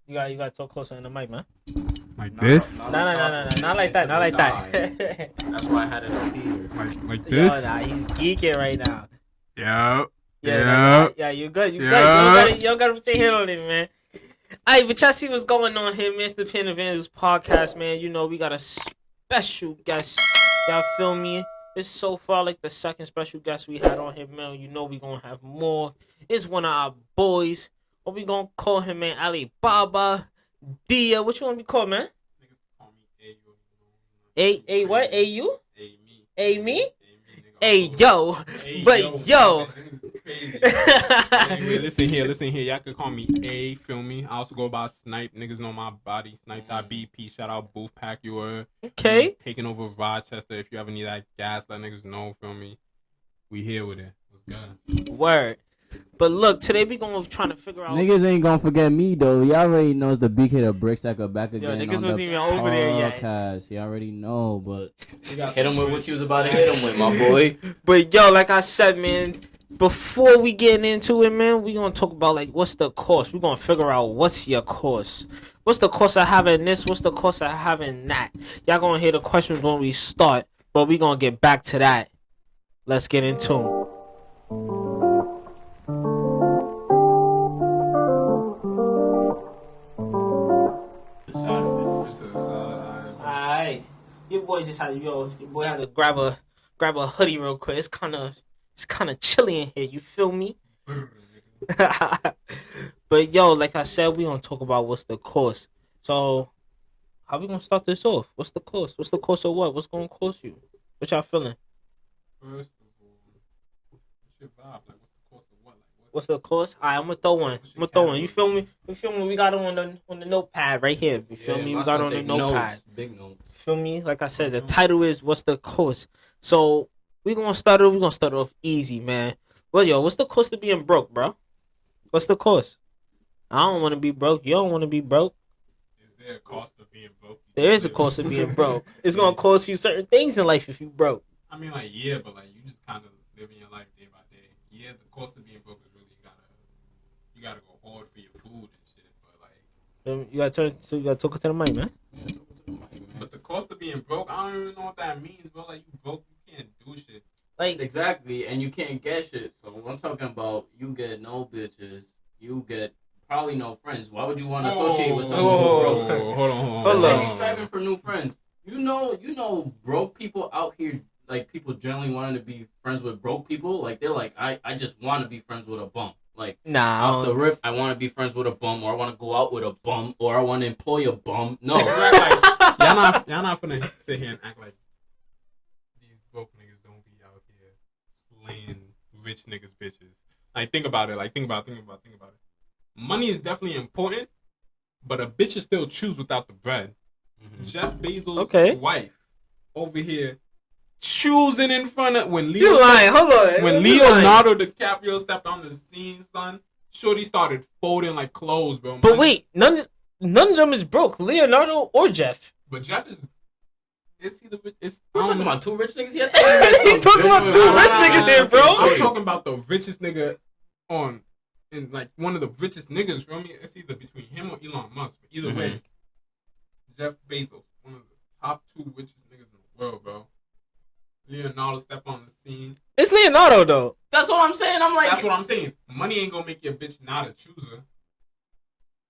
You got to talk closer in the mic, man. Like this? No, not like that, not like that. That's why I had it up here. Like this? Yo, nah, he's geeking right now. Yeah. Yeah, you good, you good. You don't gotta put your hand on it, man. Alright, but y'all see what's going on here, man. It's the Pen Advantage podcast, man. You know, we got a special guest. Y'all feel me? It's so far like the second special guest we had on here, man. You know we gonna have more. It's one of our boys. What we gonna call him, man? Alibaba. Dia. What you wanna be called, man? Niggas call me A what? A you? A me. A me? Nigga, Hey yo. But yo. Crazy. Anyway, listen here. Y'all can call me A, feel me? I also go by Snipe. Niggas know my body. Snipe.bp. Shout out Booth Pack. You were Okay. taking over Rochester. If you ever need that gas, let niggas know, feel me? We here with it. What's good? Word. But look, today we gonna trying to figure out. Niggas ain't gonna forget me though. Y'all already knows the big hit of Brick Cycle back again. Niggas on wasn't the even over there yet. podcast. You already know, but hit him with what you was about to hit him with, my boy. But yo, like I said, man, before we get into it, man, we gonna talk about like what's the cost. We gonna figure out what's your cost. What's the cost of having this? What's the cost of having that? Y'all gonna hear the questions when we start, but we gonna get back to that. Let's get into it. Alright, your boy had to grab a hoodie real quick. It's kind of chilly in here. You feel me? But yo, like I said, we gonna talk about what's the cost. So, how we gonna start this off? What's the cost? What's the cost of what? What's gonna cost you? What y'all feeling? First of all, what's your vibe? Like, what's the cost of what? Like, What's the cost? Alright, I'm gonna throw one. You feel me? We got it on the notepad right here. You feel me? We got it on the notepad. Big notes. Feel me? Like I said, the title is "What's the Cost?" So we're gonna start off easy, man. Well, yo, what's the cost of being broke, bro? What's the cost? I don't want to be broke. You don't want to be broke. is there a cost of being broke? There is a cost of being broke. It's gonna cost you certain things in life if you broke. I mean, like, yeah, but like you just kind of living your life day by day. Yeah, the cost of being broke is really you gotta go hard for your food and shit. But like, You gotta talk to the mic, man. but the cost of being broke, I don't even know what that means, bro. Like, you broke, you can't do shit. Like Exactly, and you can't get shit. So I'm talking about you get no bitches, you get probably no friends. Why would you want to associate with someone who's broke? Hold on. Let's say you're striving for new friends. You know, broke people out here, like people generally wanting to be friends with broke people. Like they're like, I just want to be friends with a bum. Like off the rip, I want to be friends with a bum, or I want to go out with a bum, or I want to employ a bum. No, y'all not finna sit here and act like these broke niggas don't be out here slaying rich niggas bitches. Like, think about it. Think about it. Money is definitely important, but a bitch is still choose without the bread. Mm-hmm. Jeff Bezos' wife over here choosing in front of when Leonardo DiCaprio stepped on the scene, son. Shorty started folding like clothes, bro. But wait, none of them is broke. Leonardo or Jeff. But Jeff is he the rich? We're talking about two rich niggas here. He's talking about two rich niggas here, bro. I'm talking about the richest nigga in like one of the richest niggas. Feel me? It's either between him or Elon Musk. But either way, Jeff Bezos, one of the top two richest niggas in the world, bro. Leonardo step on the scene. It's Leonardo though. That's what I'm saying. That's what I'm saying. Money ain't gonna make your bitch not a chooser.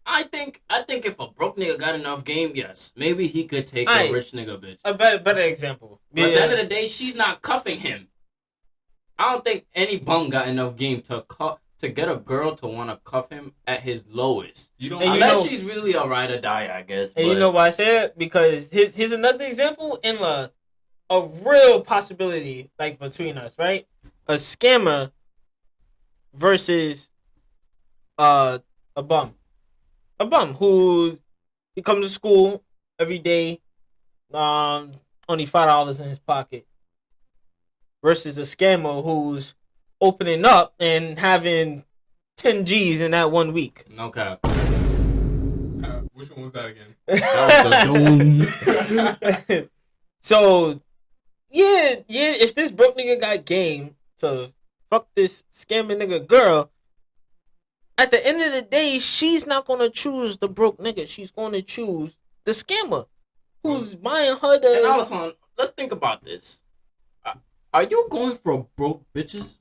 I think if a broke nigga got enough game, yes, maybe he could take a rich nigga bitch. A better example. But at the end of the day, she's not cuffing him. I don't think any bum got enough game to get a girl to want to cuff him at his lowest. Unless she's really a ride or die, I guess. And you know why I say that? Because here's another example in a real possibility, like between us, right? A scammer versus a bum. A bum who he comes to school every day, only $5 in his pocket, versus a scammer who's opening up and having 10 G's in that 1 week. Okay. Which one was that again? That was the doom. So, yeah. If this broke nigga got game to fuck this scamming nigga girl. At the end of the day, she's not gonna choose the broke nigga. She's gonna choose the scammer who's buying her the. And also, let's think about this. Are you going for broke bitches?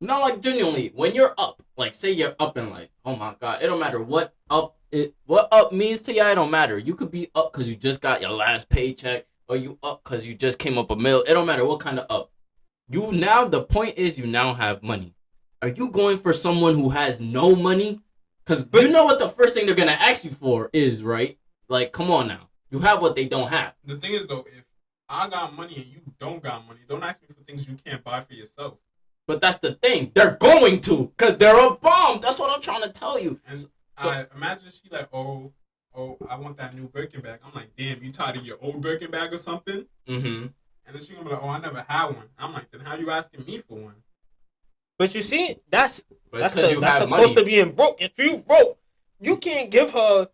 No, like genuinely, when you're up, like say you're up in life. Oh my god, it don't matter what up means to you. It don't matter. You could be up because you just got your last paycheck, or you up because you just came up a mill. It don't matter what kind of up. The point is you now have money. Are you going for someone who has no money? Because you know what the first thing they're gonna ask you for is, right? Like, come on now, you have what they don't have. The thing is though, if I got money and you don't got money, don't ask me for things you can't buy for yourself. But that's the thing. They're going to, because they're a bum. That's what I'm trying to tell you. And I imagine she like, oh, I want that new Birkin bag. I'm like, damn, you tired of your old Birkin bag or something? Mm-hmm. And then she gonna be like, oh, I never had one. I'm like, then how you asking me for one? But you see, that's the money. cost of being broke. If you broke, you can't give her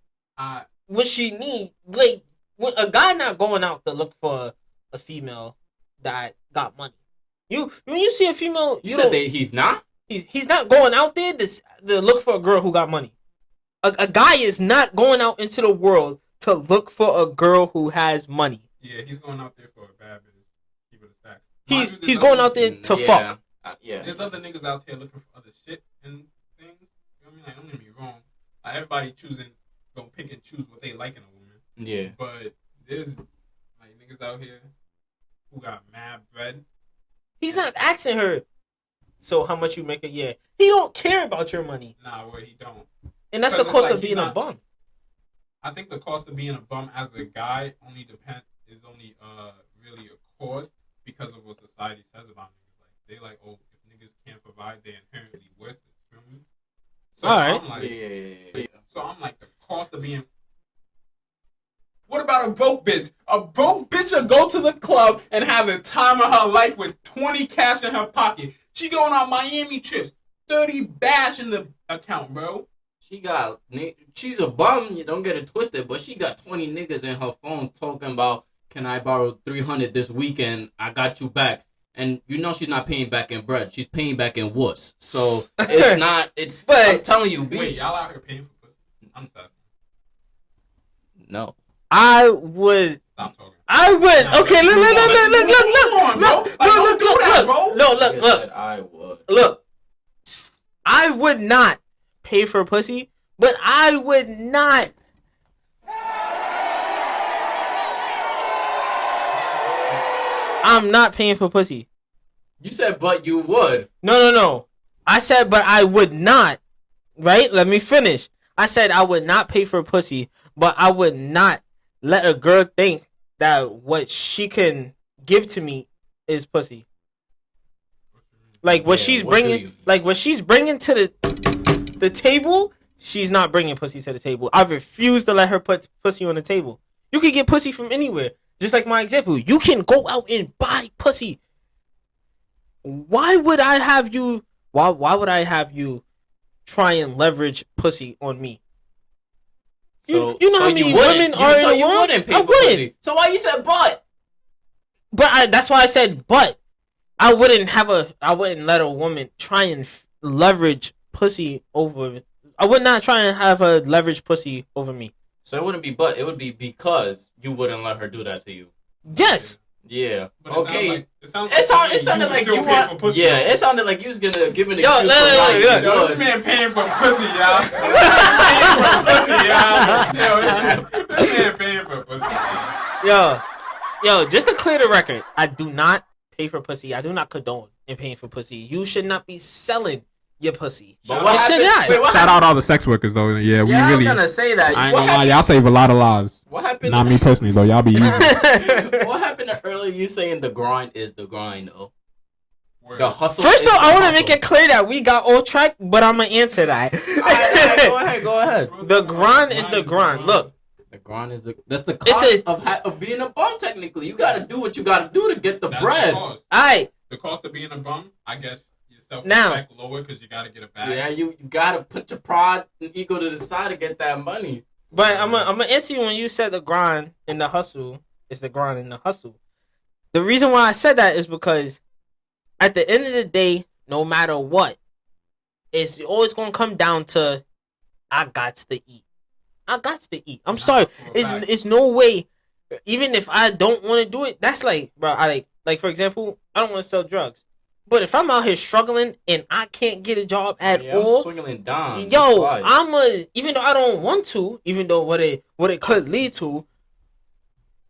what she needs. Like, when a guy not going out to look for a female that got money. When you see a female, you said that he's not. He's not going out there to look for a girl who got money. A guy is not going out into the world to look for a girl who has money. Yeah, he's going out there for a bad bitch. Keep it a stack. He's going out there to fuck. Yeah. There's other niggas out there looking for other shit and things. You know what I mean? Like, don't get me wrong. Like, everybody don't pick and choose what they like in a woman. Yeah. But there's like niggas out here who got mad bread. He's not asking her, so how much you make a year? He don't care about your money. Nah, well, he don't. And that's the cost of being a bum. I think the cost of being a bum as a guy is only really a cost because of what society says about niggas. Like, they like, oh, if niggas can't provide, they're inherently worth it. Feel me? So all right. I'm like, yeah. So I'm like, the cost of being. What about a broke bitch? A broke bitch will go to the club and have the time of her life with 20 cash in her pocket. She going on Miami trips, 30 bash in the account, bro. She's a bum. You don't get it twisted, but she got 20 niggas in her phone talking about, can I borrow 300 this weekend? I got you back. And you know she's not paying back in bread. She's paying back in wuss. So it's not. But I'm telling you, wait, y'all out here paying for pussy? I'm just asking. No. I would. Stop talking. I would. Okay, look. I would. Look. I would not pay for pussy, but I would not. I'm not paying for pussy. You said, but you would. No. I said, but I would not. Right? Let me finish. I said I would not pay for pussy, but I would not let a girl think that what she can give to me is pussy. Like what she's bringing, to the table, she's not bringing pussy to the table. I refuse to let her put pussy on the table. You can get pussy from anywhere. Just like my example, you can go out and buy pussy. Why would I have you? Why would I have you try and leverage pussy on me? So, you know how many women are in the world? I wouldn't. So why you said but? But that's why I said but. I wouldn't let a woman try and leverage pussy over. I would not try and have her leverage pussy over me. So it wouldn't be but. It would be because you wouldn't let her do that to you. Yes. Yeah. But okay. It sounded like you want. Yeah. It sounded like you was gonna give an excuse. Yo, this man paying for pussy, y'all. This man paying for pussy. Yo. Just to clear the record, I do not pay for pussy. I do not condone in paying for pussy. You should not be selling your pussy. But Shout out all the sex workers though. Yeah, we I really. was gonna say that. I ain't gonna lie, y'all save a lot of lives. What happened? Not me personally though. Y'all be easy. What happened to earlier? You saying the grind is the grind though. Word. The hustle. First though, I want to make it clear that we got off track, but I'm gonna answer that. All right, go ahead. The grind is the grind. Look. The grind is that's the cost of being a bum. Technically, you got to do what you got to do to get the bread. All right. The cost of being a bum, I guess, your self-respect now lower because you got to get it back. Yeah, you got to put your pride and ego to the side to get that money. But I'm gonna answer you when you said the grind and the hustle is the grind and the hustle. The reason why I said that is because at the end of the day, no matter what, it's always gonna come down to I got to eat. I got to eat. I'm sorry. It's no way. Even if I don't want to do it, that's like, bro. I like for example, I don't want to sell drugs, but if I'm out here struggling and I can't get a job at all, swinging down. Even though I don't want to, even though what it could lead to,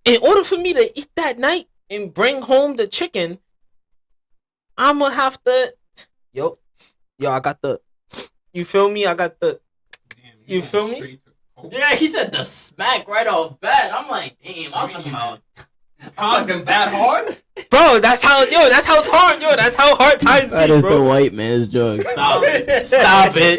in order for me to eat that night and bring home the chicken, I'm gonna have to, yo, I got the, you feel me? I got the, you feel me? Yeah, he said the smack right off bat. I'm like, damn, I was talking about. Is that hard? Bro, that's how it's hard, yo. That's how hard times That be, is bro. the white man's drug. Stop it. Stop it.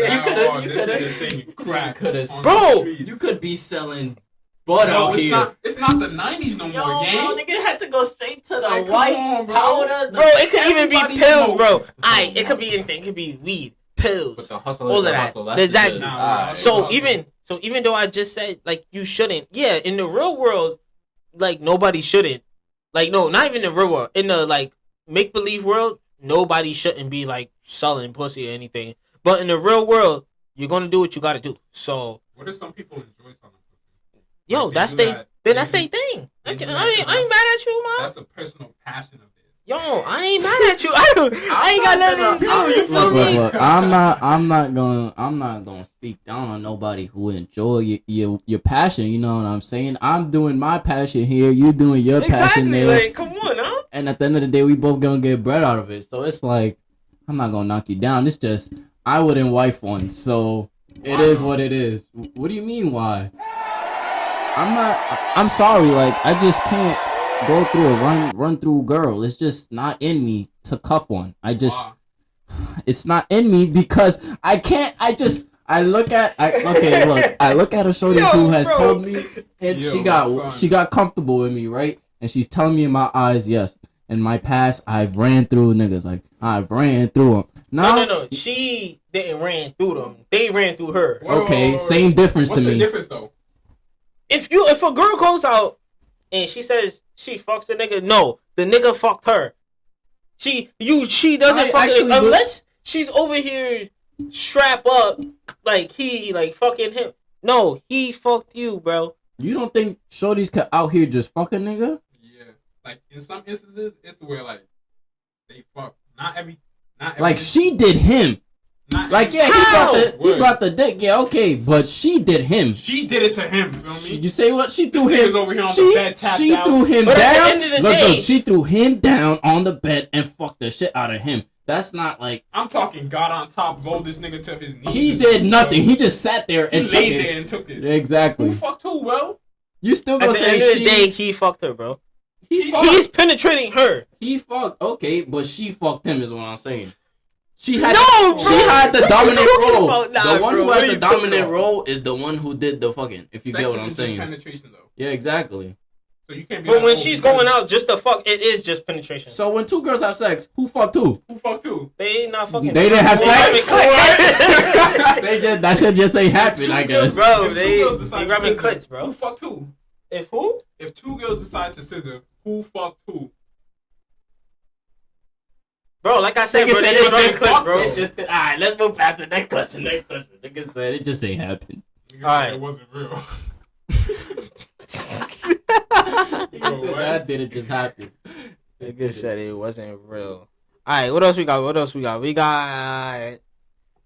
You could be selling butt out here. It's not the 90s no more, gang. Bro, nigga had to go straight to the white powder. Bro, it could even be pills, bro. It could be anything. It could be weed, pills, all of that. Exactly. So even though I just said like you shouldn't, yeah, in the real world, like nobody shouldn't. Like no, not even in the real world. In the like make believe world, nobody shouldn't be like selling pussy or anything. But in the real world, you're gonna do what you gotta do. So what if some people enjoy selling pussy? Yo, like, that's their thing. I ain't mad at you, man. That's a personal passion of theirs. Yo, I ain't mad at you. I ain't got nothing to do. You feel me? Look, I'm not gonna speak down on nobody who enjoy your passion. You know what I'm saying? I'm doing my passion here. You doing your passion there. Like, come on, huh? And at the end of the day, we both gonna get bread out of it. So it's like, I'm not gonna knock you down. It's just I wouldn't wife one, so it is what it is. What do you mean why? I'm sorry. Like I just can't go through a run through girl. It's just not in me to cuff one. It's not in me because I can't. I look at a shorty who has told me, and she got comfortable with me, right? And she's telling me in my eyes, yes. In my past, I've ran through niggas. Like I've ran through them. No. She didn't ran through them. They ran through her. Okay, same difference to me. What's the difference though? If a girl goes out and she says she fucks a nigga, no, the nigga fucked her. She doesn't fuck him unless she's over here strap up like he like fucking him. No, he fucked you, bro. You don't think shorties could out here just fuck a nigga? Yeah, like in some instances, it's where like they fuck. Not every. Like she did him. Like yeah, he brought the dick. Yeah, okay, but she did him. She did it to him. Feel me? You say what? She threw him. Over here on the bed, tapped she out. threw him but down. At the end of the day, she threw him down on the bed and fucked the shit out of him. That's not like I'm talking. God on top, rolled this nigga to his knees. He did nothing. He just sat there and laid there and took it. Exactly. Who fucked who, bro? You still gonna at the say end of the day he fucked her, bro. He's penetrating her. He fucked. Okay, but she fucked him is what I'm saying. She had the dominant role. The one who has the dominant role is the one who did the fucking. If you get what I'm saying. Just penetration though. Yeah, exactly. So you can't be. But when she's going out just to fuck, it is just penetration. So when two girls have sex, who fucked who? Who fucked who? They ain't not fucking. They didn't have sex. That shit just ain't happen, I guess. Bro, they grabbing clits, bro. Who fucked who? If who? If two girls decide to scissor, who fucked who? Bro, like I said, bro, they just grabbing clits, bro. Alright, let's move past the next question. Nigga said it just ain't happened. Alright, it wasn't real. That didn't just happen. Nigga said it wasn't real. Alright, what else we got? We got.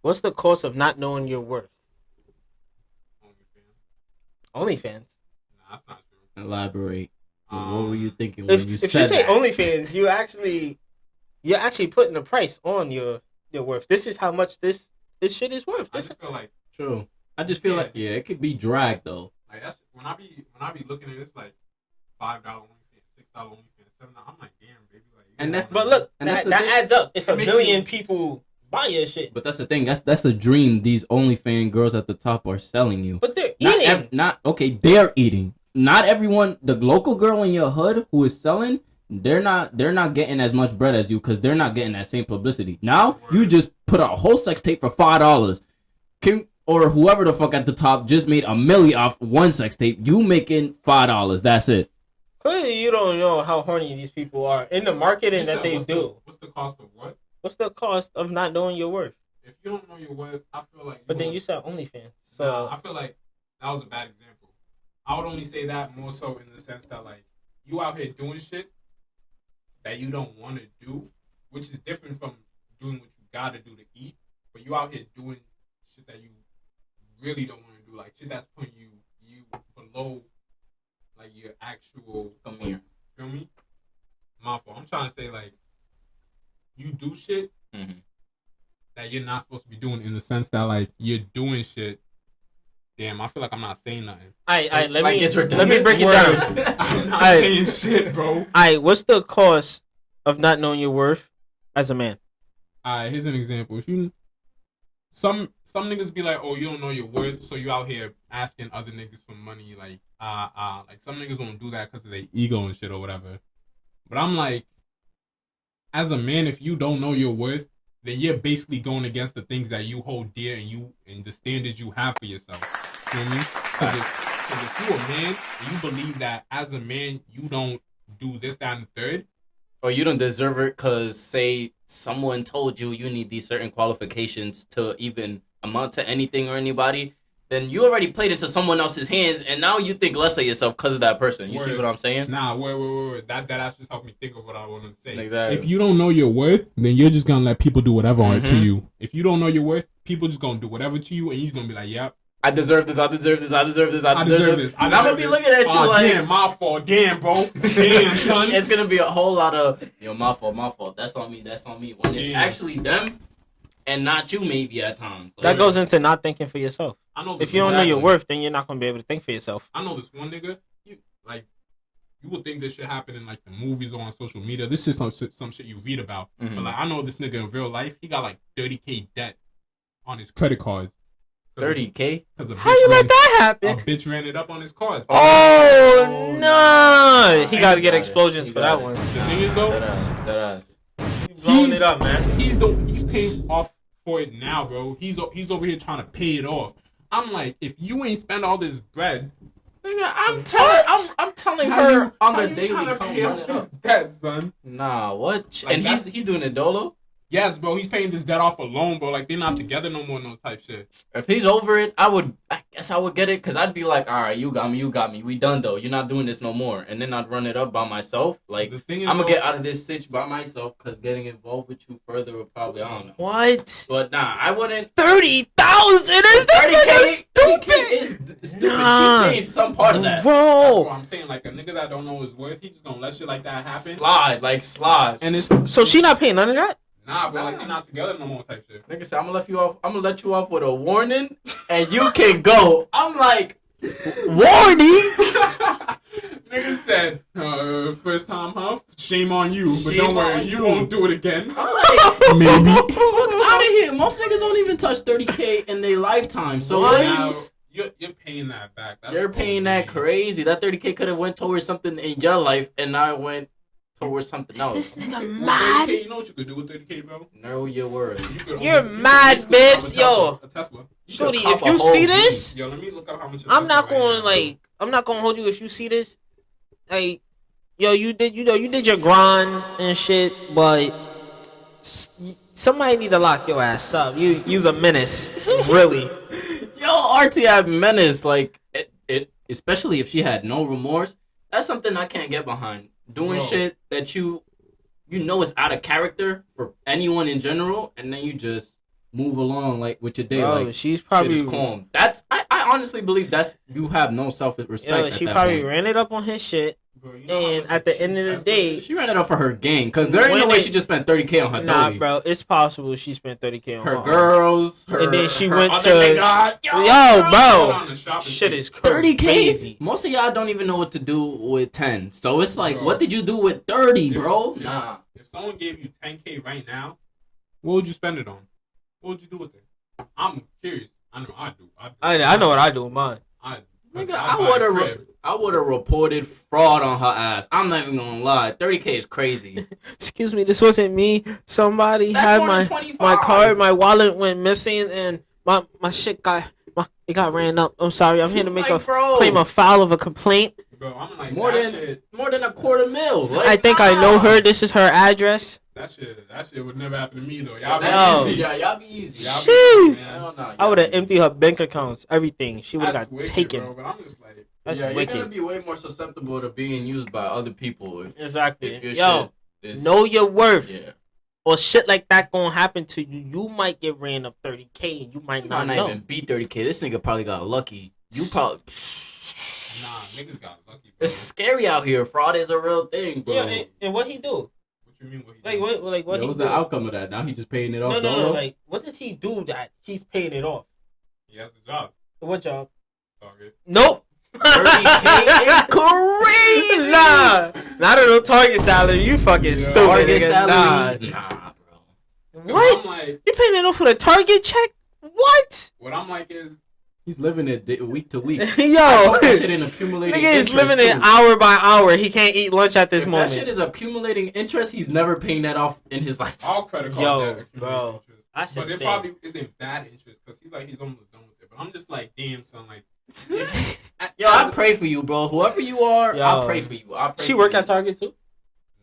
What's the cost of not knowing your worth? OnlyFans. Nah, that's not true. Elaborate. What were you thinking when you said that? If you say OnlyFans, you're actually putting a price on your worth. This is how much this shit is worth. I just feel like true. I just feel like it could be dragged though. Like that's when I be looking at it, it's like $5 OnlyFans, $6 OnlyFans, $7. I'm like, damn, baby. Like, but look, that adds up. If a million people buy your shit. But that's the thing. That's a dream these OnlyFans girls at the top are selling you. But they're eating. They're eating. Not everyone. The local girl in your hood who is selling. They're not getting as much bread as you because they're not getting that same publicity. Now you just put out a whole sex tape for $5. Or whoever the fuck at the top just made $1 million off one sex tape. You making $5. That's it. Clearly, you don't know how horny these people are in the marketing that they do. What's the cost of what? What's the cost of not knowing your worth? If you don't know your worth, I feel like. But then you said OnlyFans. So nah, I feel like that was a bad example. I would only say that more so in the sense that like you out here doing shit that you don't want to do, which is different from doing what you gotta do to eat. But you out here doing shit that you really don't want to do, like shit that's putting you below like your actual. Come here. Feel me? My fault. I'm trying to say like you do shit that you're not supposed to be doing in the sense that like you're doing shit. Damn, I feel like I'm not saying nothing. let me break it down. down. I'm not saying shit, bro. What's the cost of not knowing your worth as a man? Here's an example. If you some niggas be like, oh, you don't know your worth, so you out here asking other niggas for money, like some niggas won't do that because of their ego and shit or whatever. But I'm like, as a man, if you don't know your worth, then you're basically going against the things that you hold dear and the standards you have for yourself. You know what I mean? Because if you're a man and you believe that as a man you don't do this, that, and the third, or you don't deserve it because, say, someone told you need these certain qualifications to even amount to anything or anybody, then you already played into someone else's hands, and now you think less of yourself because of that person. You see what I'm saying? Nah, wait. That's just helped me think of what I want to say. Exactly. If you don't know your worth, then you're just gonna let people do whatever to you. If you don't know your worth, people just gonna do whatever to you, and you're just gonna be like, yep. I deserve this. I deserve this. I deserve this. I deserve this. And I'm gonna be looking at you like, damn, my fault. Damn, bro. Damn, son. It's gonna be a whole lot of, my fault. That's on me. When it's actually them and not you, maybe at times. That goes into not thinking for yourself. I know if you don't know your worth, then you're not gonna be able to think for yourself. I know this one nigga. You would think this shit happen in like the movies or on social media. This is some shit you read about. But like, I know this nigga in real life. He got like $30K debt on his credit cards. 30K? How you let that happen? A bitch ran it up on his card. Oh no! He got to get explosions for that one. The thing is though, he's blowing it up, man. He's paying off for it now, bro. He's over here trying to pay it off. I'm like, if you ain't spend all this bread, nigga, I'm telling her on the daily. How you trying to pay off this debt, son? Nah, what? Like, and he's doing it dolo. Yes, bro. He's paying this debt off alone, bro. Like, they're not together no more, no type shit. If he's over it, I guess I would get it, because I'd be like, all right, you got me. We done, though. You're not doing this no more. And then I'd run it up by myself. Like, I'm going to get out of this sitch by myself, because getting involved with you further would probably, I don't know. What? But nah, I wouldn't. 30,000? Is this nigga stupid? Is stupid. She's paying some part of that. Bro. That's what I'm saying. Like, a nigga that don't know his worth, he just going to let shit like that happen. Slide. And it's so she not paying none of that? Nah, bro, like, they're not together no more type shit. Nigga said, I'm gonna let you off with a warning, and you can go. I'm like, warning? Nigga said, first time, huh? Shame on you, but don't worry, you won't do it again. I'm like, maybe. Fuck out of here. Most niggas don't even touch 30K in their lifetime. So you're paying that back. You're paying that crazy. That 30K could have went towards something in your life, and now it went towards something else. Is this nigga mad? 30K, you know what you could do with 30K, bro? Know your worth. You're mad, bitch. Yo. A Tesla. Shorty, if you see this, yo, let me look up how much. I'm not gonna hold you if you see this. Like, yo, you did your grind and shit, but somebody need to lock your ass up. You's a menace, really. Yo, RT menace, like it, especially if she had no remorse. That's something I can't get behind. Doing shit that you know is out of character for anyone in general, and then you just move along like with your day. Bro, like she's probably shit is calm. That's I honestly believe that's you have no self-respect. Yo, she probably ran it up on his shit. Bro, and at the end of the day, she ran it up for her gang, because there ain't no way she just spent 30K on her. Nah, bro, it's possible she spent 30K on her girls. And then she went to bro, shit is 30K. Most of y'all don't even know what to do with 10. So it's like, what did you do with 30, bro? Nah. If someone gave you 10K right now, what would you spend it on? What would you do with it? I'm curious. I know I do. I know what I do with mine. I would have reported fraud on her ass. I'm not even gonna lie. 30K is crazy. Excuse me, this wasn't me. Somebody had my card, my wallet went missing, and my shit got ran up. I'm sorry. I'm here to make claim a file of a complaint. bro. I'm like more than $250,000. Like, I think I know her. This is her address. That shit would never happen to me though. Y'all be easy. Yeah, y'all be easy. Y'all be easy, Hell no, I would have emptied her bank accounts, everything. She would have got wicked, taken. bro, but I'm just like, That's you're wicked. gonna be way more susceptible to being used by other people. Exactly. If your Yo, shit is, know your worth. Yeah. Or shit like that gonna happen to you. You might get ran up 30K and you might not know. even beat 30K. This nigga probably got lucky. You probably. nah, niggas got lucky, bro. It's scary out here. Fraud is a real thing, bro. Yeah, and what he do? What you mean? What he Like do? what? Like what? What he was do? the outcome of that? Now he just paying it off. No. Like what does he do that he's paying it off? He has a job. What job? Target. Nope. 30K is crazy. Nah, not a no Target salary. You fucking stupid. Target nigga. salary. Nah, bro. What? I'm like, You paying it off with a Target check? What? what I'm like is, He's living it week to week. Yo, That shit in accumulating nigga is interest, living it too. hour by hour. He can't eat lunch at this If moment. that shit is accumulating interest, he's never paying that off in his lifetime. all credit card Yo, debt accumulates bro. interest. That's But it insane. probably isn't bad interest because he's almost done with it. But I'm just like, damn, son, like, Yo, I pray for you, bro. Whoever you are, Yo. I pray for you. I pray She for work you. at Target too?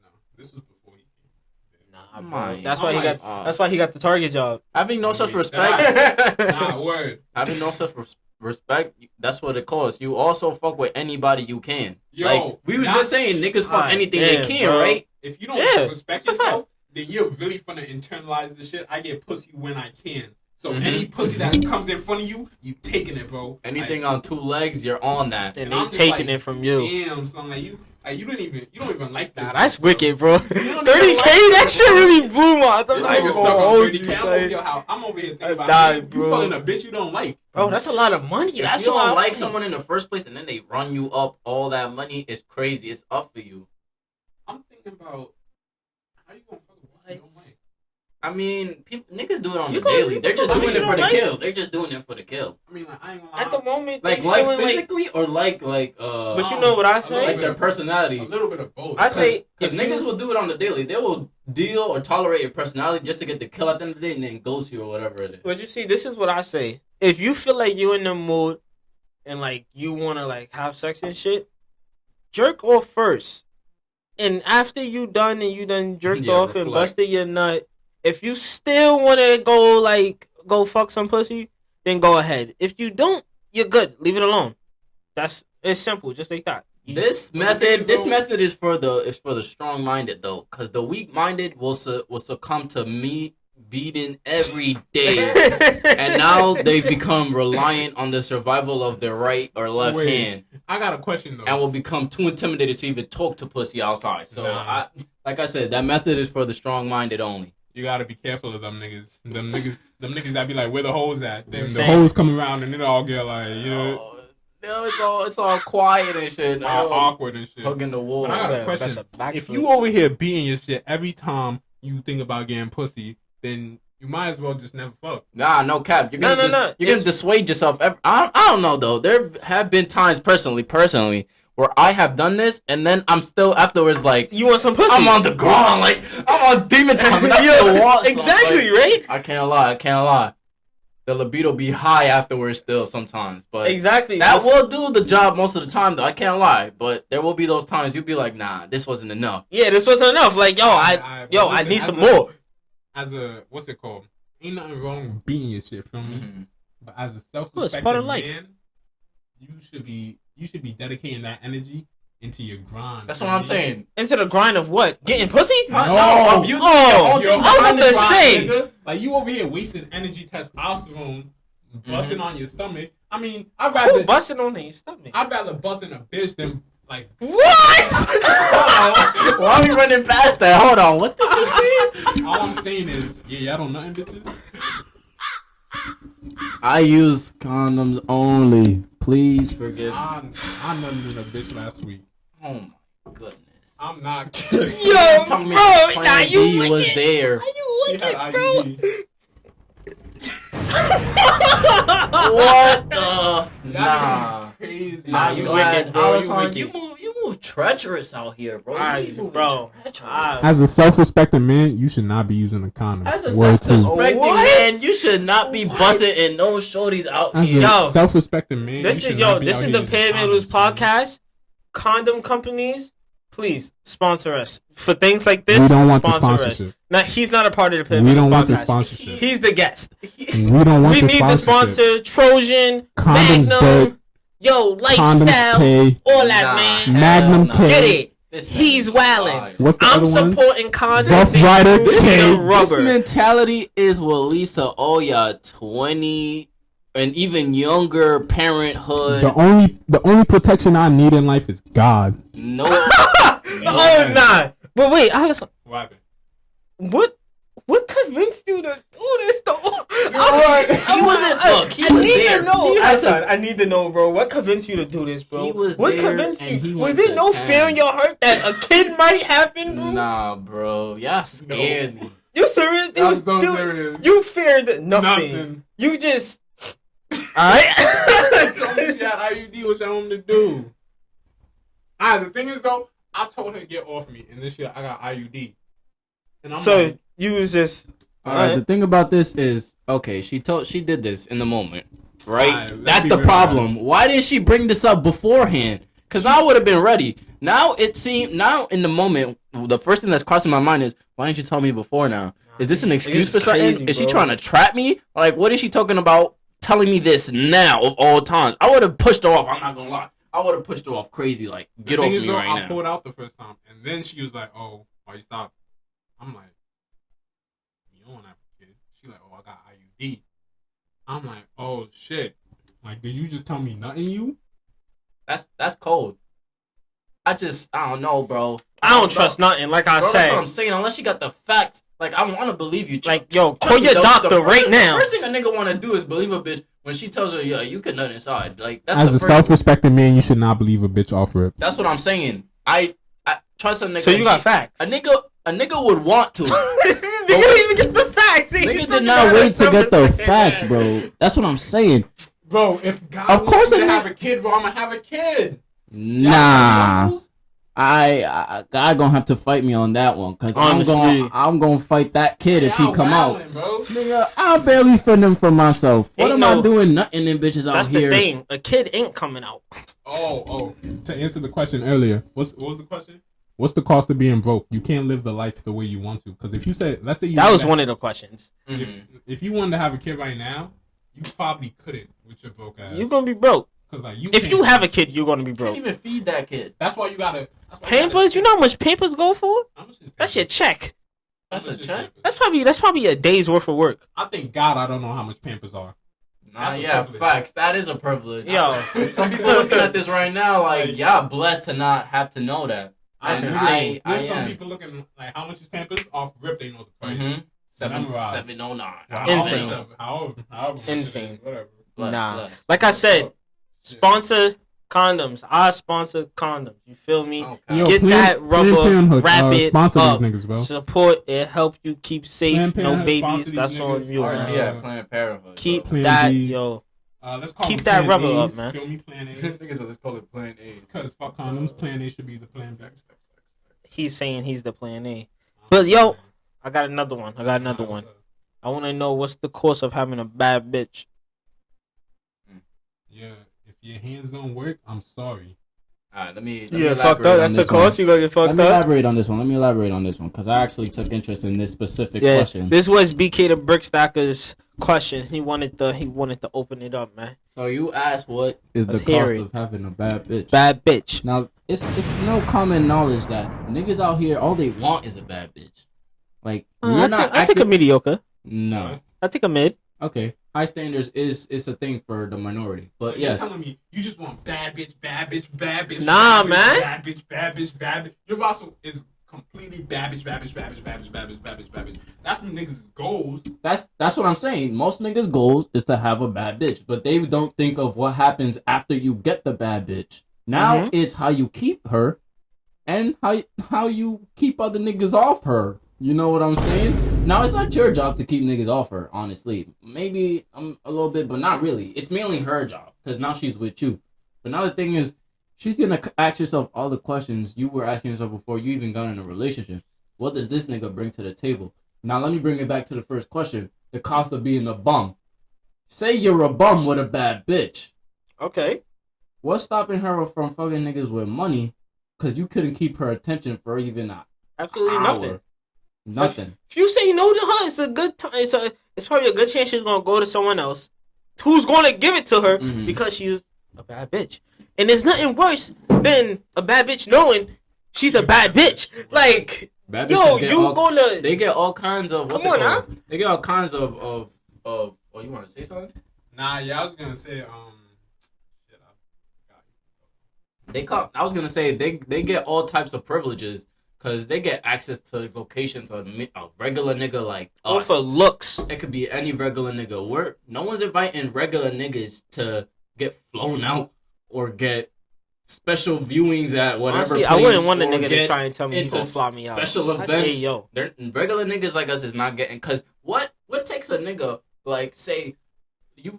no, this was before he came. Nah, bro. That's why he I'm got. like, That's why he got the Target job. Having no self Nah, respect. Nah, word. Having no self respect. That's what it costs. You also fuck with anybody you can. Yo, like we was not- just saying, niggas fuck God anything damn, they can, bro. right? If you don't Yeah, respect that's a fact. yourself, then you're really finna internalize the shit. I get pussy when I can. So Mhm. any pussy that comes in front of you, you taking it, bro. Anything like, on two legs, you're on that. And I'm they just taking like, it from you. Damn, son, like you don't even like this. Nah, that's bro. wicked, bro. 30K, even like that this, shit bro. really blew my. I'm This like, nigga oh, stuck on hold 30K. you, I'm over son. here, I'm over here I thinking about died, you bro. fucking a bitch you don't like. Bro, that's a lot of money. If That's you why don't I like someone in the first place and then they run you up all that money, it's crazy. It's up for you. I'm thinking about how you gonna fuck a bitch you don't like. I mean, niggas do it on You the gonna- daily. you They're just gonna doing do it it for the like- kill. They're just doing it for the kill. I mean, like I ain't gonna lie. At the moment, Like they feeling physically or like But you know what I a say? little like bit their of- personality. a little bit of both. I say If niggas will do it on the daily, they will deal or tolerate your personality just to get the kill at the end of the day and then ghost you or whatever it is. But you see, this is what I say. If you feel like you in the mood and like you wanna like have sex and shit, jerk off first. And after you done and you done jerked Yeah, off and reflect. busted your nut, if you still wanna go fuck some pussy, then go ahead. If you don't, you're good. Leave it alone. It's simple, just like that. This But the thing method, is, though- method is for the strong minded though, because the weak minded will succumb to me beating every day, and now they become reliant on the survival of their right or left Wait. hand, I got a question though. and will become too intimidated to even talk to pussy outside. So Nah. like I said, that method is for the strong minded only. You gotta be careful of them niggas. Them niggas that be like, where the hoes at? Then the Insane. hoes come around and it all get like, you know, It's all quiet and shit. all awkward and shit. Hugging the wall. But I got a That's question. a backflip. If you over here beating your shit every time you think about getting pussy, then you might as well just never fuck. Nah, no cap. You're No, gonna no. You're gonna dissuade yourself. I don't know though. There have been times personally, where I have done this, and then I'm still afterwards like You want some pussy? I'm on the ground, like I'm on demon time. And I Yo, still want some, exactly, like, right? I can't lie. The libido be high afterwards still sometimes, but Exactly. that will do the job most of the time though. I can't lie, but there will be those times you'll be like, nah, this wasn't enough. Yeah, this wasn't enough. Like, I listen, need as some a- more. As a, what's it called? Ain't nothing wrong with beating your shit, feel me? Mhm. But as a Well, self-respecting it's part of life. man, you should be dedicating that energy into your grind. That's what I'm saying. Into the grind of what? Getting pussy? No. abusing Oh, your own I was about to Grind, say. nigga. Like you over here wasting energy, testosterone, busting on your stomach. I mean, Who I'd busting on their stomach? rather bust in a bitch than like. What? Why are we running past that? Hold on. What did you say? All I'm saying is, yeah, y'all don't nothing, bitches. I use condoms only. Please forgive. I nutted in a bitch last week. Oh my goodness. I'm not kidding. Yo, Just tell me bro, Plan nah, you B was wicked. there. You She had wicked, bro. IUD. What the? That Nah. nigga's crazy. Nah, you you wicked, wicked, bro, bro. you wicked. You move treacherous out here, bro. Alright, You moving bro. treacherous. As a self-respecting man, you should not be using a condom. As a Word two. self-respecting What? man, you should not be What? busting in no shorties out As a here. Yo, self-respecting man, This you is should not be this out is here the using Pyramid condoms, Loose man. podcast. condom companies, please sponsor us for things like this. We don't want the sponsor sponsorship. Us. Now, he's not a part of the Pivot We don't want the podcast. sponsorship. He's the guest. We don't want We the need the sponsorship. sponsor. Trojan, Condoms Magnum, dirt. yo, Condoms lifestyle, K. all that, man. Magnum K. Get it? This He's wildin'. What's the I'm other ones? supporting condoms. Rough They Rider use K. the This rubber. mentality is what Lisa Oya 20 and even younger parenthood. The only protection I need in life is God. No. Oh nah. But wait, What happened? What convinced you to do this though? He wasn't. Look, he was there. To know. He had to- I need to know, bro. What convinced you to do this, bro? He was what there convinced and he you? went Was there to no town. fear in your heart that a kid might happen, bro? Nah, bro. Y'all scared me. You serious? I'm so serious. You feared nothing. Nothing. You just. Alright. Told me she had IUD, what y'all want me to do? The thing is though, I told her to get off me, and this year I got IUD. And I'm So like, you was just. Alright, the thing about this is, okay, she did this in the moment, right? Alright, That's let's the be problem. Why didn't she bring this up beforehand? Because I would have been ready. Now in the moment, the first thing that's crossing my mind is, why didn't you tell me before now? Is this an excuse for something? crazy, Is she bro. trying to trap me? Like, what is she talking about telling me this now of all times? I would have pushed her off, I'm not gonna lie. I would have pushed her off crazy, like, get the off thing is, me though, right I now. pulled out the first time, and then she was like, "Oh, why you stopped?" I'm like, "You don't have a kid." She's like, "Oh, I got IUD." I'm like, "Oh shit!" Like, did you just tell me nothing? You? That's cold. I don't know, bro. I don't trust nothing. Like I Bro, that's said. what I'm saying. Unless you got the facts, like I want to believe you. Like, yo, Trust call me, your the doctor right first- now. The first thing a nigga want to do is believe a bitch when she tells her, "Yeah, you can nut inside." Like that's As the a first. self-respecting man, you should not believe a bitch off rip. That's what I'm saying. I trust a nigga. So you got facts. A nigga would want to. Nigga didn't even get the facts. Nigga did not wait to get the facts, bro. That's what I'm saying. Bro, if God Of course wants me a to nigga- have a kid, bro, I'm gonna have a kid. Nah. I God gonna have to fight me on that one, cause Honestly. I'm gonna fight that kid if he Y'all come out. wildin', bro. Nigga, I'll barely fend him for myself. What Ain't am I no- doing? Nothing them bitches out That's here. the thing. A kid ain't coming out. Oh. To answer the question earlier, what was the question? What's the cost of being broke? You can't live the life the way you want to. Because if you said, let's say you That was one of the questions. if you wanted to have a kid right now, you probably couldn't with your broke ass. You're gonna be broke. Because like you, If can't- you have a kid, you're gonna be You can't broke. even feed that kid. That's why you gotta. Pampers, you know how much Pampers go for? How much is That's your Pampers? check. That's How a much is check. Pampers? That's probably a day's worth of work. I think God, I don't know how much Pampers are. Nah, That's a yeah, privilege. facts. That is a privilege. Yo. Some people looking at this right now, like, y'all blessed to not have to know that. That's And insane. I There's some am. people looking like how much is Pampers off rip. They know the price. Mhm. Memorize. 709. Insane. However much it is, Insane. whatever. Bless, Nah. bless. Like I said, sponsor condoms. I sponsor condoms. You feel me? Okay. Yo, Get Planned- that Planned rubber, Parenthood, wrap it sponsor up. these niggas, bro. Support it. Help you keep safe. Planned No Parenthood babies. sponsor That's these on niggas. you, Alright, man. RT, Planned Parenthood. Keep Plan that, Bs. yo. Let's call Keep them that Plan rubber A's. up, man. Feel me, Plan A. Niggas let's call it Plan A. Because fuck condoms, Plan A should be the Plan B. He's saying he's the plan A. But yo, I got another one. I want to know what's the cost of having a bad bitch. Yeah, if your hands don't work, I'm sorry. Alright, let me Yeah, elaborate fucked up. on That's the this one. cost. You gonna get Let fucked me up. elaborate on this one. Because I actually took interest in this specific Yeah, question. this was BK the Brickstacker's question. He wanted to open it up, man. So you asked what? Is Let's the hear cost it. of having a bad bitch. Bad bitch. Now, it's no common knowledge that niggas out here, all they want is a bad bitch. Like, we're not I take a active- mediocre. No. I take a mid. Okay. High standards is a thing for the minority. But So you're yes. telling me you just want bad bitch, bad bitch, bad bitch. Nah, bad bitch, man. Bad bitch, bad bitch, bad bitch. Your roster is completely bad bitch, bad bitch, bad bitch, bad bitch, bad bitch, bad bitch, bad bitch. That's what niggas' goals. That's what I'm saying. Most niggas' goals is to have a bad bitch, but they don't think of what happens after you get the bad bitch. Now Mhm. it's how you keep her and how you keep other niggas off her. You know what I'm saying? Now it's not your job to keep niggas off her, honestly. Maybe a little bit, but not really. It's mainly her job because now she's with you. But now the thing is, she's gonna ask herself all the questions you were asking yourself before you even got in a relationship. What does this nigga bring to the table? Now let me bring it back to the first question: the cost of being a bum. Say you're a bum with a bad bitch. Okay. What's stopping her from fucking niggas with money? Because you couldn't keep her attention for even an Absolutely hour. nothing. Nothing. If you say no to her, it's a good time. It's probably a good chance she's gonna go to someone else who's gonna give it to her because she's a bad bitch. And there's nothing worse than a bad bitch knowing she's a bad bitch. Like, bad they get all kinds of. Come on, huh? They get all kinds of. Oh, you want to say something? Nah, yeah, I was gonna say I was gonna say they get all types of privileges because they get access to locations of a regular nigga like us. Or for looks. It could be any regular nigga. No one's inviting regular niggas to get flown out or get special viewings at whatever Honestly, place. I wouldn't want a nigga to try and tell me he gonna fly me out. Special events. Hey, yo. Regular niggas like us is not getting, because what takes a nigga, like, say, we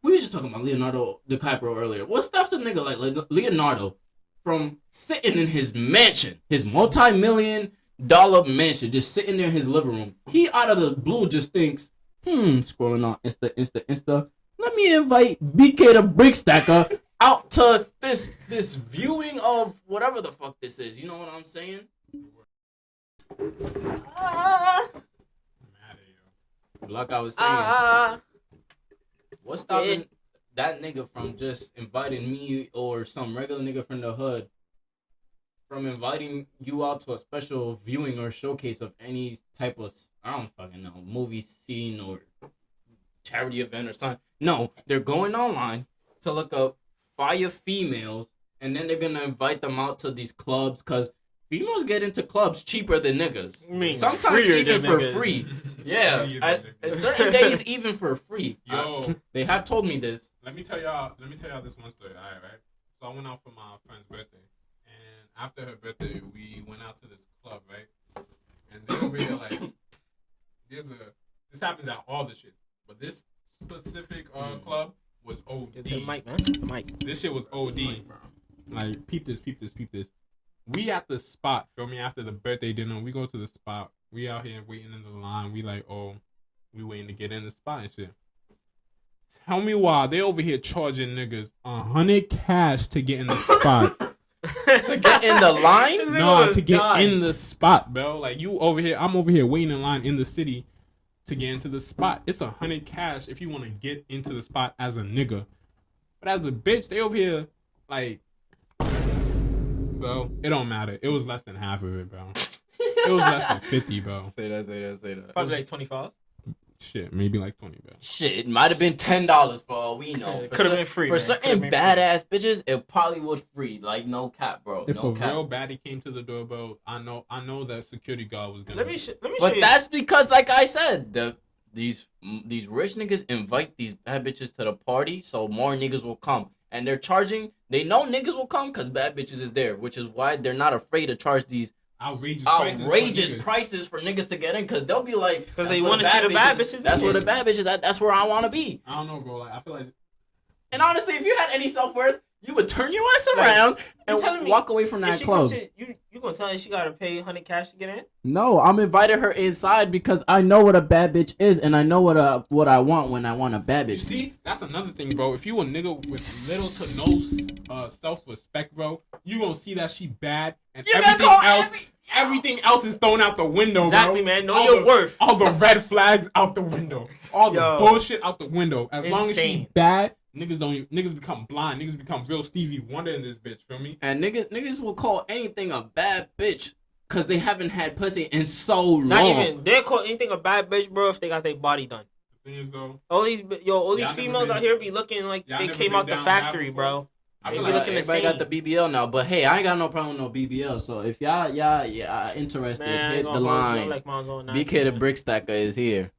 were just talking about Leonardo DiCaprio earlier. What stops a nigga like Leonardo from sitting in his mansion, his multi-million-dollar mansion, just sitting there in his living room? He out of the blue just thinks, scrolling on Insta. Let me invite BK the Brick Stacker out to this viewing of whatever the fuck this is. You know what I'm saying? Like I was saying, what's stopping that nigga from just inviting me or some regular nigga from the hood from inviting you out to a special viewing or showcase of any type of, I don't fucking know, movie scene or charity event or something? No, they're going online to look up fire females, and then they're gonna invite them out to these clubs, because females get into clubs cheaper than niggas. Sometimes even for free. Yeah, at certain days even for free. Yo, they have told me this. Let me tell y'all this one story. All right. So I went out for my friend's birthday, and after her birthday, we went out to this club, right? And they over here like, this happens at all the shit, but this specific club was OD. The mic, man. The mic. This shit was OD. Like, peep this. We at the spot, feel me? After the birthday dinner, we go to the spot. We out here waiting in the line. We like, we waiting to get in the spot and shit. Tell me why they over here charging niggas $100 cash to get in the spot. To get in the line? No, to get in the spot, bro. Like, I'm over here waiting in line in the city to get into the spot. It's $100 cash if you want to get into the spot as a nigga. But as a bitch, they over here like, bro, it don't matter. It was less than half of it, bro. It was less than 50, bro. Say that. Probably like 25. Shit, maybe like 20, bro. Shit, it might have been $10 for all we know. It could have been free. For certain badass bitches, it probably was free. Like, no cap, bro. If no a cap. real baddie came to the door, bro, I know that security guard was gonna. Let me show But you. that's because, like I said, these rich niggas invite these bad bitches to the party, so more niggas will come. And they're charging. They know niggas will come because bad bitches is there, which is why they're not afraid to charge these outrageous prices for niggas to get in, because they'll be like, because they want to see the bad bitches. That's where the bad bitches at. That's where I want to be. I don't know, bro. Like, I feel like. And honestly, if you had any self-worth, you would turn your ass around and walk away from that club. You gonna tell her she gotta pay $100 cash to get in? No, I'm inviting her inside because I know what a bad bitch is, and I know what I want when I want a bad bitch. You see, that's another thing, bro. If you a nigga with little to no self-respect, bro, you gonna see that she bad, and everything else is thrown out the window, exactly, bro. Man. Know your worth. All the red flags out the window. All the bullshit out the window. As long as she bad, niggas become blind. Niggas become real Stevie Wonder in this bitch, feel me? And niggas will call anything a bad bitch because they haven't had pussy in so long. Not even. They'll call anything a bad bitch, bro, if they got their body done. The thing is, though, all these females out here be looking like they came out the factory, bro. I feel like everybody got the BBL now, but hey, I ain't got no problem with no BBL. So if y'all interested, hit the line. Like BK the Brick Stacker is here.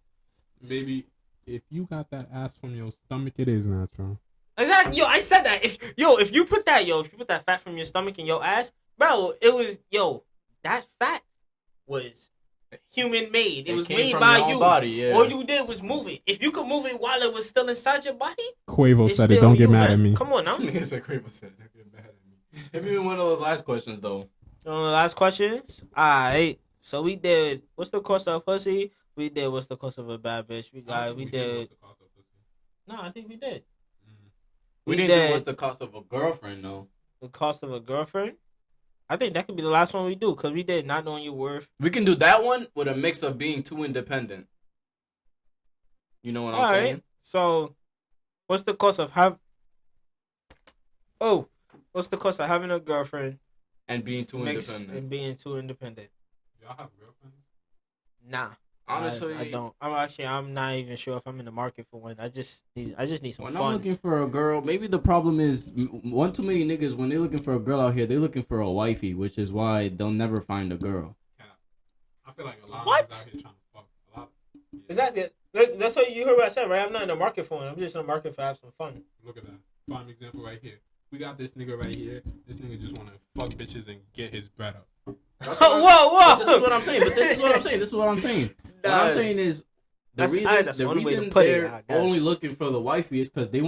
Baby, if you got that ass from your stomach, it is natural. Exactly. I said that. If you put that fat from your stomach in your ass, bro, it was that fat was human made. It was made by you. Body, yeah. All you did was move it. If you could move it while it was still inside your body, Quavo said it. Don't get mad at me. Come on now. Nigga said Quavo said it. Don't get mad at me. Give me one of those last questions though. Last questions. Alright. So we did. What's the cost of pussy? We did. What's the cost of a bad bitch? We did. No, I think we did. We didn't do what's the cost of a girlfriend, though. The cost of a girlfriend? I think that could be the last one we do, because we did not knowing your worth. We can do that one with a mix of being too independent. You know what I'm saying? Right. So, what's the cost of what's the cost of having a girlfriend and being too independent? Y'all have girlfriends? Nah. Honestly, I don't. I'm not even sure if I'm in the market for one. I just need some fun. When I'm looking for a girl, maybe the problem is one too many niggas. When they're looking for a girl out here, they're looking for a wifey, which is why they'll never find a girl. Yeah. I feel like a lot of niggas out here trying to fuck. A lot. Yeah. Exactly. That's what you heard what I said, right? I'm not in the market for one. I'm just in the market for have some fun. Look at that. Prime example right here. We got this nigga right here. This nigga just want to fuck bitches and get his bread up. Whoa! This is what I'm saying. What I'm saying is the reason they're only looking for the wifey is because they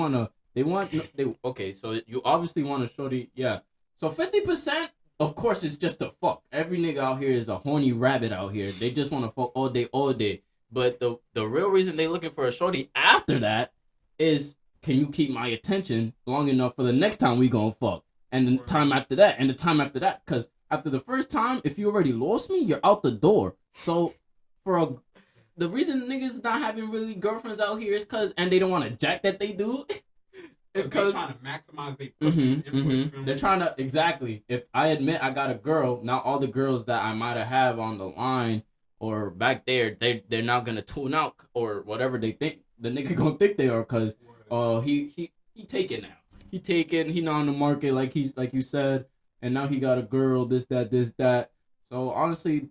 okay. So you obviously want to shorty, yeah. So 50%, of course, is just to fuck. Every nigga out here is a horny rabbit out here. They just want to fuck all day. But the real reason they looking for a shorty after that is, can you keep my attention long enough for the next time we gonna fuck, and the time after that, and the time after that, because after the first time, if you already lost me, you're out the door. So the reason niggas not having really girlfriends out here is because, and they don't want to jack that they do. It's because they're trying to maximize their pussy input. They're trying to, exactly. If I admit I got a girl, now all the girls that I might have on the line or back there, they're not gonna tune out or whatever they think the nigga gonna think they are, because he taken now. He not on the market like you said, and now he got a girl, this, that. So honestly,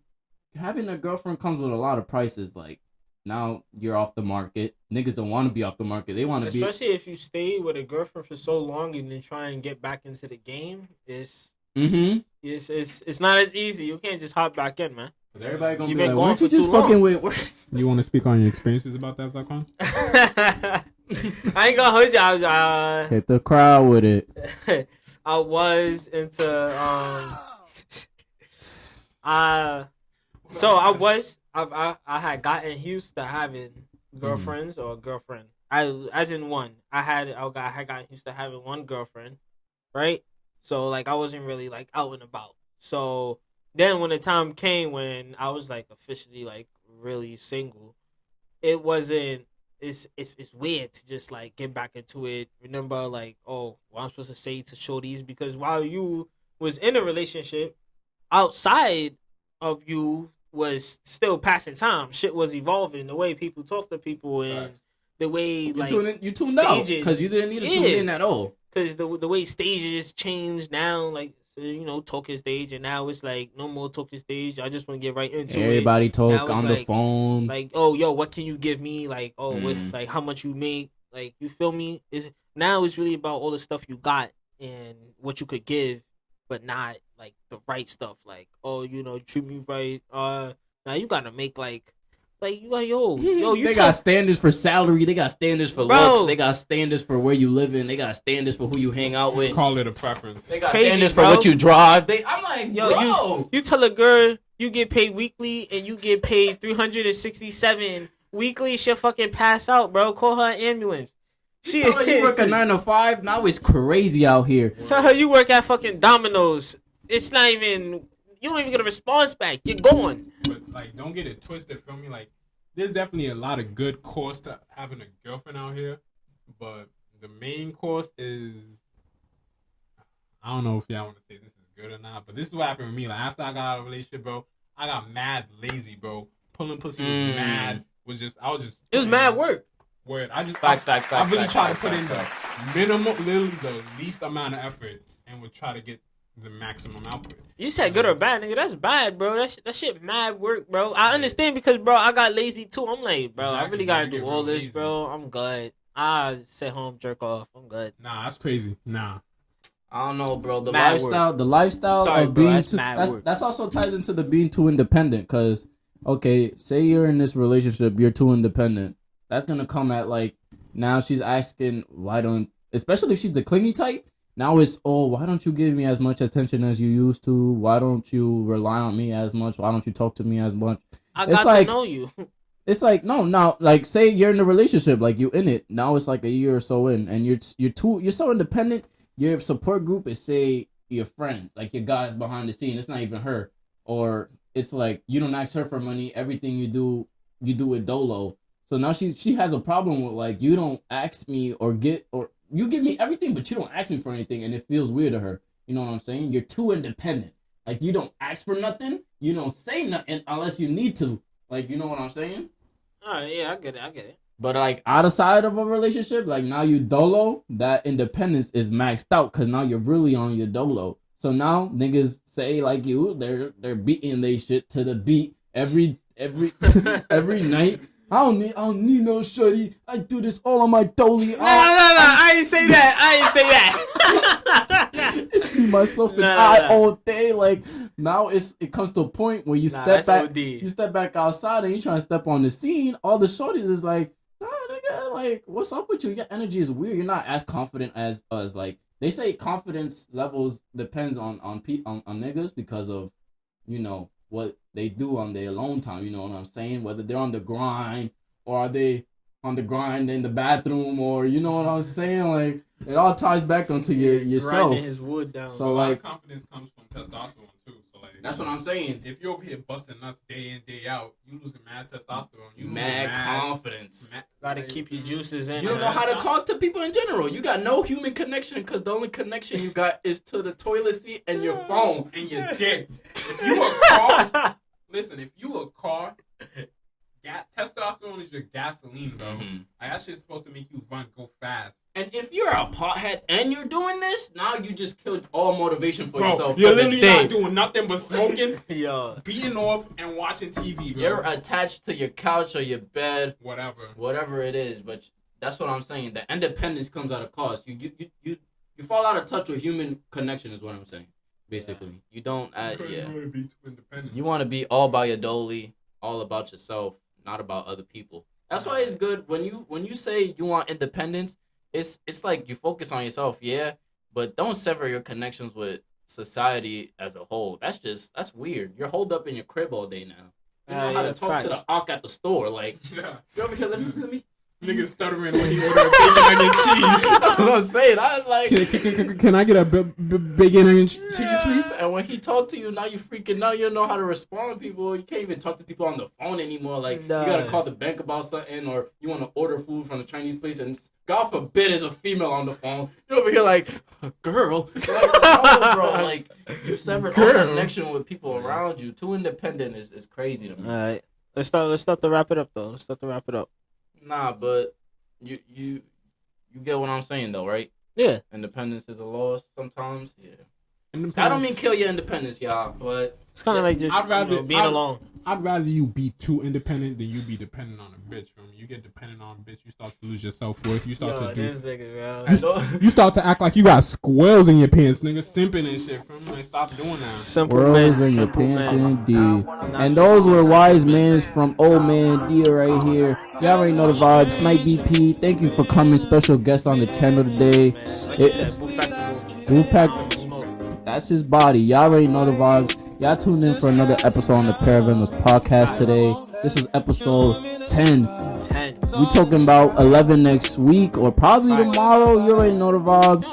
having a girlfriend comes with a lot of prices. Like, now you're off the market. Niggas don't want to be off the market. They want to be. Especially if you stay with a girlfriend for so long and then try and get back into the game. It's not as easy. You can't just hop back in, man. Everybody gonna be like, why don't you just fucking with? You want to speak on your experiences about that, Zaquan? I ain't gonna hold you. Hit the crowd with it. I was into I had gotten used to having girlfriends or a girlfriend. I had gotten used to having one girlfriend, right? So like I wasn't really like out and about. So then when the time came when I was like officially like really single, it wasn't. It's weird to just like get back into it. Remember, like, what I'm supposed to say to shorties, because while you was in a relationship, outside of you was still passing time. Shit was evolving. The way people talk to people and the way you tuned out because you didn't need to tune in at all. Because the way stages change now, like, so, talking stage, and now it's like no more talking stage. I just want to get right into Everybody talk on the phone. Like, what can you give me? Like, what, like how much you make? Like, you feel me? Now it's really about all the stuff you got and what you could give, but not like the right stuff. Like, treat me right. Now you gotta make like you got they got standards for salary. They got standards for looks. They got standards for where you live in. They got standards for who you hang out with. Call it a preference. They got standards for what you drive. I'm like, you tell a girl you get paid weekly and you get paid 367 weekly, she'll fucking pass out, bro. Call her an ambulance. Tell her you work a 9 to 5. Now it's crazy out here. Tell her you work at fucking Domino's. It's not even. You don't even get a response back. You're going. But like, don't get it twisted. Feel me? Like, there's definitely a lot of good cost to having a girlfriend out here, but the main cost is, I don't know if y'all want to say this is good or not, but this is what happened with me. Like, after I got out of a relationship, bro, I got mad lazy, bro. Pulling pussy was mad. It was mad work. Word. I really Facts, try to put in the minimum, literally the least amount of effort, and would try to get the maximum output. You said good or bad, nigga. That's bad, bro. That shit mad work, bro. I understand because, bro, I got lazy too. I'm like, bro, exactly. I really gotta do all this, lazy. Bro. I'm good. I sit home, jerk off. I'm good. Nah, that's crazy. Nah. I don't know, bro. The lifestyle Sorry, of bro, being that's too. mad That's also ties into the being too independent. Cause, okay, say you're in this relationship, you're too independent. That's gonna come at like, now she's asking especially if she's the clingy type. Now it's, why don't you give me as much attention as you used to? Why don't you rely on me as much? Why don't you talk to me as much? I got to know you. it's like no, now like say you're in a relationship, like you in it now. It's like a year or so in, and you're so independent. Your support group is say your friend, like your guys behind the scene. It's not even her, or it's like you don't ask her for money. Everything you do it dolo. So now she has a problem with like you don't ask me or you give me everything, but you don't ask me for anything, and it feels weird to her. You know what I'm saying? You're too independent. Like you don't ask for nothing. You don't say nothing unless you need to. Like, you know what I'm saying? All right, yeah, I get it. But like outside of a relationship, like now you dolo, that independence is maxed out because now you're really on your dolo. So now niggas say like you, they're beating they shit to the beat every every night. I don't need no shorty. I do this all on my dolly. No. I ain't say that. It's me, myself, and I all day. Like now, it comes to a point where you step back. OD. You step back outside and you trying to step on the scene. All the shorties is like, nah, nigga, like, what's up with you? Your energy is weird. You're not as confident as us. Like they say, confidence levels depends on niggas because of, you know, what they do on their alone time. You know what I'm saying? Whether they're on the grind or are they on the grind in the bathroom, or you know what I'm saying? Like it all ties back onto yourself. Grinding his wood down. So like confidence comes from testosterone too. So like that's what I'm saying. If you're over here busting nuts day in day out, you losing mad testosterone. You mad confidence. Gotta keep your juices in. You don't know how to talk to people in general. You got no human connection because the only connection you got is to the toilet seat and your phone and your dick. If you a car, listen. If you a car. Testosterone is your gasoline, bro. Mm-hmm. Like, that shit's supposed to make you go fast. And if you're a pothead and you're doing this, now you just killed all motivation for yourself. You're literally not doing nothing but smoking, beating off, and watching TV, bro. You're attached to your couch or your bed. Whatever it is. But that's what I'm saying. The independence comes at a cost. You fall out of touch with human connection is what I'm saying. Basically. Yeah. You don't... You want to be too independent. You want to be all by your dolly, all about yourself. Not about other people. That's why it's good when you say you want independence. It's like you focus on yourself, yeah, but don't sever your connections with society as a whole. That's weird. You're holed up in your crib all day now. You know how to talk to the awk at the store, like you're over here. Let me. Niggas stuttering when he ordered bacon, onion, cheese. That's what I'm saying. I like. Can I get a bacon, onion, cheese, please? And when he talk to you, now you freaking out. You don't know how to respond to people. You can't even talk to people on the phone anymore. Like you gotta call the bank about something, or you want to order food from the Chinese place, and God forbid there's a female on the phone. You're over here like a girl. Like, no, bro. Like you severed all connection with people around you. Too independent is crazy to me. All right, let's start to wrap it up though. Nah, but you get what I'm saying though, right? Yeah. Independence is a loss sometimes. Yeah. I don't mean kill your independence, y'all, but it's kind of like just being alone. I'd rather you be too independent than you be dependent on a bitch. When you get dependent on a bitch, you start to lose your self-worth. You start you start to act like you got squirrels in your pants, nigga, simping and shit. Like, stop doing that. Squirrels in your pants, indeed. And those were wise men from Old Man D right here. Y'all already know the vibes. Snipe BP, thank you for coming. Special guest on the channel today. Wolfpack, that's his body. Y'all already know the vibes. Y'all tuned in for another episode on the Pair of Endless podcast today. This was episode 10. We talking about 11 next week or probably tomorrow. You already know the vibes.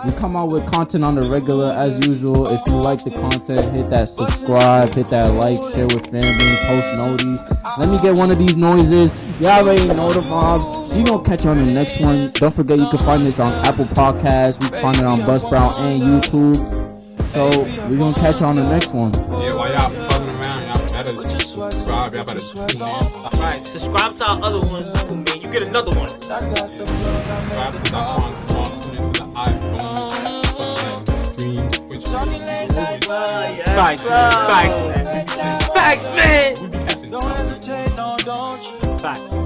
We come out with content on the regular as usual. If you like the content, hit that subscribe, hit that like, share with family, post noties. Let me get one of these noises. Y'all already know the vibes. We gonna catch you on the next one. Don't forget you can find this on Apple Podcasts. We find it on Buzzsprout and YouTube. So we gonna catch you on the next one. Yeah, while y'all fucking around, y'all better subscribe. Y'all better tune in. Alright, subscribe to our other ones. Oh, man, you get another one. Subscribe to Zaquan. Tune into the iPhone, stream, Twitch. Facts, man. We be catching you.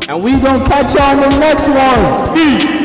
And we gonna catch you on the next one. Peace.